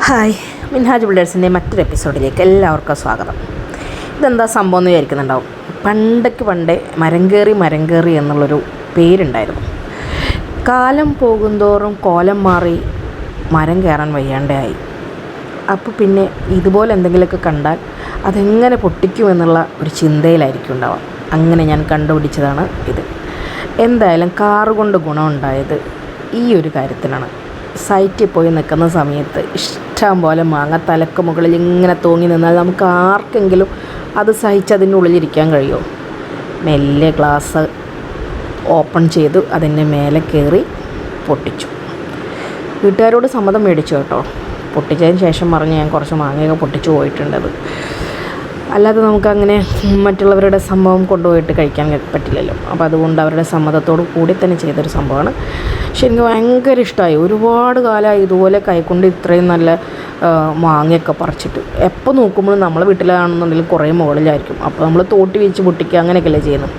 Hi, Minhaj ബിൽഡേഴ്സിൻ്റെ മറ്റൊരു എപ്പിസോഡിലേക്ക് എല്ലാവർക്കും സ്വാഗതം. ഇതെന്താ സംഭവം എന്ന് വിചാരിക്കുന്നുണ്ടാവും. പണ്ടേ മരം കയറി എന്നുള്ളൊരു പേരുണ്ടായിരുന്നു. കാലം പോകുന്തോറും കോലം മാറി മരം കയറാൻ വയ്യാണ്ടായി. അപ്പോൾ പിന്നെ ഇതുപോലെ എന്തെങ്കിലുമൊക്കെ കണ്ടാൽ അതെങ്ങനെ പൊട്ടിക്കുമെന്നുള്ള ഒരു ചിന്തയിലായിരിക്കും ഉണ്ടാവുക. അങ്ങനെ ഞാൻ കണ്ടുപിടിച്ചതാണ് ഇത്. എന്തായാലും കാറ് കൊണ്ട് ഗുണമുണ്ടായത് ഈ ഒരു കാര്യത്തിലാണ്. സൈറ്റിൽ പോയി നിൽക്കുന്ന സമയത്ത് ഇഷ്ടം പോലെ മാങ്ങ തലക്ക് മുകളിൽ ഇങ്ങനെ തൂങ്ങി നിന്നാൽ നമുക്ക് ആർക്കെങ്കിലും അത് സഹിച്ച് അതിൻ്റെ ഉള്ളിലിരിക്കാൻ കഴിയുമോ? മെല്ലെ ഗ്ലാസ് ഓപ്പൺ ചെയ്തു അതിൻ്റെ മേലെ കയറി പൊട്ടിച്ചു. വീട്ടുകാരോട് സമ്മതം മേടിച്ചു കേട്ടോ. പൊട്ടിച്ചതിന് ശേഷം പറഞ്ഞ് ഞാൻ കുറച്ച് മാങ്ങയൊക്കെ പൊട്ടിച്ചു പോയിട്ടുണ്ടത്. അല്ലാതെ നമുക്കങ്ങനെ മറ്റുള്ളവരുടെ സംഭവം കൊണ്ടുപോയിട്ട് കഴിക്കാൻ പറ്റില്ലല്ലോ. അപ്പോൾ അതുകൊണ്ട് അവരുടെ സമ്മതത്തോടു കൂടി തന്നെ ചെയ്തൊരു സംഭവമാണ്. പക്ഷെ എനിക്ക് ഭയങ്കര ഇഷ്ടമായി. ഒരുപാട് കാലമായി ഇതുപോലെ കൈക്കൊണ്ട് ഇത്രയും നല്ല മാങ്ങയൊക്കെ പറിച്ചിട്ട്. എപ്പോൾ നോക്കുമ്പോഴും നമ്മളെ വീട്ടിലാണെന്നുണ്ടെങ്കിൽ കുറേ മുകളിലായിരിക്കും. അപ്പോൾ നമ്മൾ തോട്ടി വീച്ച് പൊട്ടിക്കുക അങ്ങനെയൊക്കെയല്ലേ ചെയ്യുന്നത്.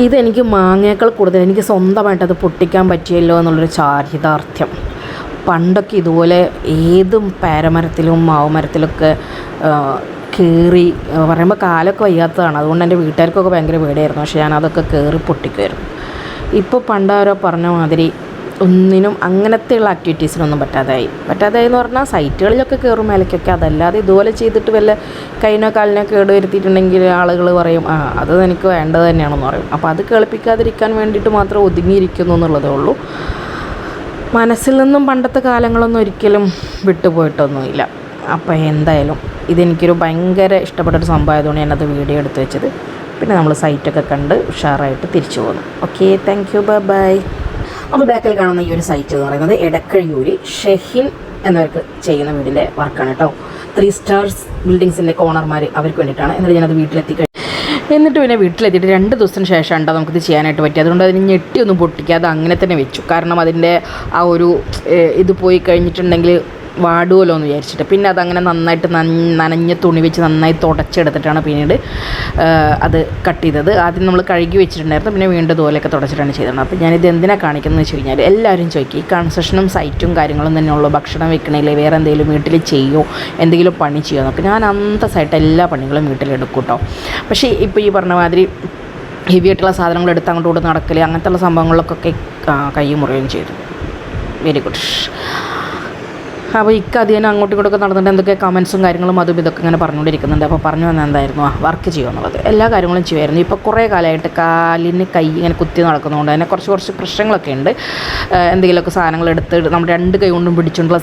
ഇതെനിക്ക് മാങ്ങയേക്കാൾ കൂടുതൽ എനിക്ക് സ്വന്തമായിട്ടത് പൊട്ടിക്കാൻ പറ്റിയല്ലോ എന്നുള്ളൊരു ചാരിതാർത്ഥ്യം. പണ്ടൊക്കെ ഇതുപോലെ ഏതും പേരമരത്തിലും മാവ് മരത്തിലൊക്കെ കയറി പറയുമ്പോൾ കാലൊക്കെ വയ്യാത്തതാണ്. അതുകൊണ്ട് എൻ്റെ വീട്ടുകാർക്കൊക്കെ ഭയങ്കര പേടിയായിരുന്നു. പക്ഷേ ഞാനതൊക്കെ കയറി പൊട്ടിക്കുമായിരുന്നു. ഇപ്പോൾ പണ്ടാരോ പറഞ്ഞ മാതിരി ഒന്നിനും അങ്ങനത്തെയുള്ള ആക്ടിവിറ്റീസിനൊന്നും പറ്റാതായി എന്ന് പറഞ്ഞാൽ സൈറ്റുകളിലൊക്കെ കയറും മേലേക്കൊക്കെ. അതല്ലാതെ ഇതുപോലെ ചെയ്തിട്ട് വല്ല കൈനോ കാലിനോ കേട് വരുത്തിയിട്ടുണ്ടെങ്കിൽ ആളുകൾ പറയും അത് എനിക്ക് വേണ്ടത് തന്നെയാണെന്ന് പറയും. അപ്പോൾ അത് കേൾപ്പിക്കാതിരിക്കാൻ വേണ്ടിയിട്ട് മാത്രം ഒതുങ്ങിയിരിക്കുന്നു എന്നുള്ളതേ ഉള്ളൂ. മനസ്സിൽ നിന്നും പണ്ടത്തെ കാലങ്ങളൊന്നും ഒരിക്കലും വിട്ടുപോയിട്ടൊന്നുമില്ല. അപ്പോൾ എന്തായാലും ഇതെനിക്കൊരു ഭയങ്കര ഇഷ്ടപ്പെട്ടൊരു സംഭവമായതുകൊണ്ട് ഞാനത് വീഡിയോ എടുത്ത് വെച്ചത്. പിന്നെ നമ്മൾ സൈറ്റൊക്കെ കണ്ട് ഉഷാറായിട്ട് തിരിച്ചു പോകുന്നു. Okay, thank you, bye. അപ്പോൾ ബാക്കിൽ കാണുന്ന ഈ ഒരു സൈറ്റ് എന്ന് പറയുന്നത് എടക്കഴിയൂരി ഷെഹിൻ എന്നവർക്ക് ചെയ്യുന്ന വീടിൻ്റെ വർക്കാണ് കേട്ടോ. 3 സ്റ്റാർസ് ബിൽഡിങ്സിൻ്റെ കോണർമാർ അവർക്ക് വേണ്ടിയിട്ടാണ്. എന്നിട്ട് ഞാനത് എന്നിട്ട് പിന്നെ വീട്ടിലെത്തിയിട്ട് 2 ദിവസത്തിന് ശേഷം ഉണ്ടോ നമുക്കിത് ചെയ്യാനായിട്ട് പറ്റി. അതുകൊണ്ട് അതിന് ഞെട്ടിയൊന്നും പൊട്ടിക്കാതെ അങ്ങനെ തന്നെ വെച്ചു. കാരണം അതിൻ്റെ ആ ഒരു ഇത് പോയി കഴിഞ്ഞിട്ടുണ്ടെങ്കിൽ വാടുമല്ലോ എന്ന് വിചാരിച്ചിട്ട്. പിന്നെ അതങ്ങനെ നന്നായിട്ട് നനഞ്ഞ തുണി വെച്ച് നന്നായി തുടച്ചെടുത്തിട്ടാണ് പിന്നീട് അത് കട്ട് ചെയ്തത്. ആദ്യം നമ്മൾ കഴുകി വെച്ചിട്ടുണ്ടായിരുന്നു. പിന്നെ വീണ്ടും ഇതുപോലെയൊക്കെ തുടച്ചിട്ടാണ് ചെയ്തത്. അപ്പോൾ ഞാനിത് എന്തിനാണ് കാണിക്കുന്നത് വെച്ച് കഴിഞ്ഞാൽ എല്ലാവരും ചോദിക്കും ഈ കൺസ്ട്രക്ഷനും സൈറ്റും കാര്യങ്ങളും തന്നെയുള്ളൂ, ഭക്ഷണം വെക്കണില്ലേ, വേറെ എന്തെങ്കിലും വീട്ടിൽ ചെയ്യുമോ, എന്തെങ്കിലും പണി ചെയ്യുമോ എന്നൊക്കെ. ഞാൻ അന്തസ്സായിട്ട് എല്ലാ പണികളും വീട്ടിലെടുക്കും കേട്ടോ. പക്ഷേ ഇപ്പോൾ ഈ പറഞ്ഞ മാതിരി ഹെവി ആയിട്ടുള്ള സാധനങ്ങൾ എടുത്ത് അങ്ങോട്ട് കൂടെ നടക്കൽ അങ്ങനത്തെയുള്ള സംഭവങ്ങളിലൊക്കെ കൈ മുറിയുകയും ചെയ്തു. Very good. അപ്പോൾ അതിന് അങ്ങോട്ടും ഇങ്ങോട്ടൊക്കെ നടന്നിട്ട് എന്തൊക്കെ കമൻസും കാര്യങ്ങളും അതും ഇതൊക്കെ ഇങ്ങനെ പറഞ്ഞുകൊണ്ടിരിക്കുന്നുണ്ട്. അപ്പോൾ പറഞ്ഞു വന്നത് എന്തായിരുന്നു, വർക്ക് ചെയ്യുമെന്നുള്ളത്. എല്ലാ കാര്യങ്ങളും ചെയ്യുമായിരുന്നു. ഇപ്പോൾ കുറേ കാലമായിട്ട് കാലിന് കൈ ഇങ്ങനെ കുത്തി നടക്കുന്നതുകൊണ്ട് തന്നെ കുറച്ച് പ്രശ്നങ്ങളൊക്കെ ഉണ്ട്. എന്തെങ്കിലുമൊക്കെ സാധനങ്ങൾ എടുത്ത് നമ്മൾ 2 കൈ കൊണ്ടും പിടിച്ചുകൊണ്ടുള്ള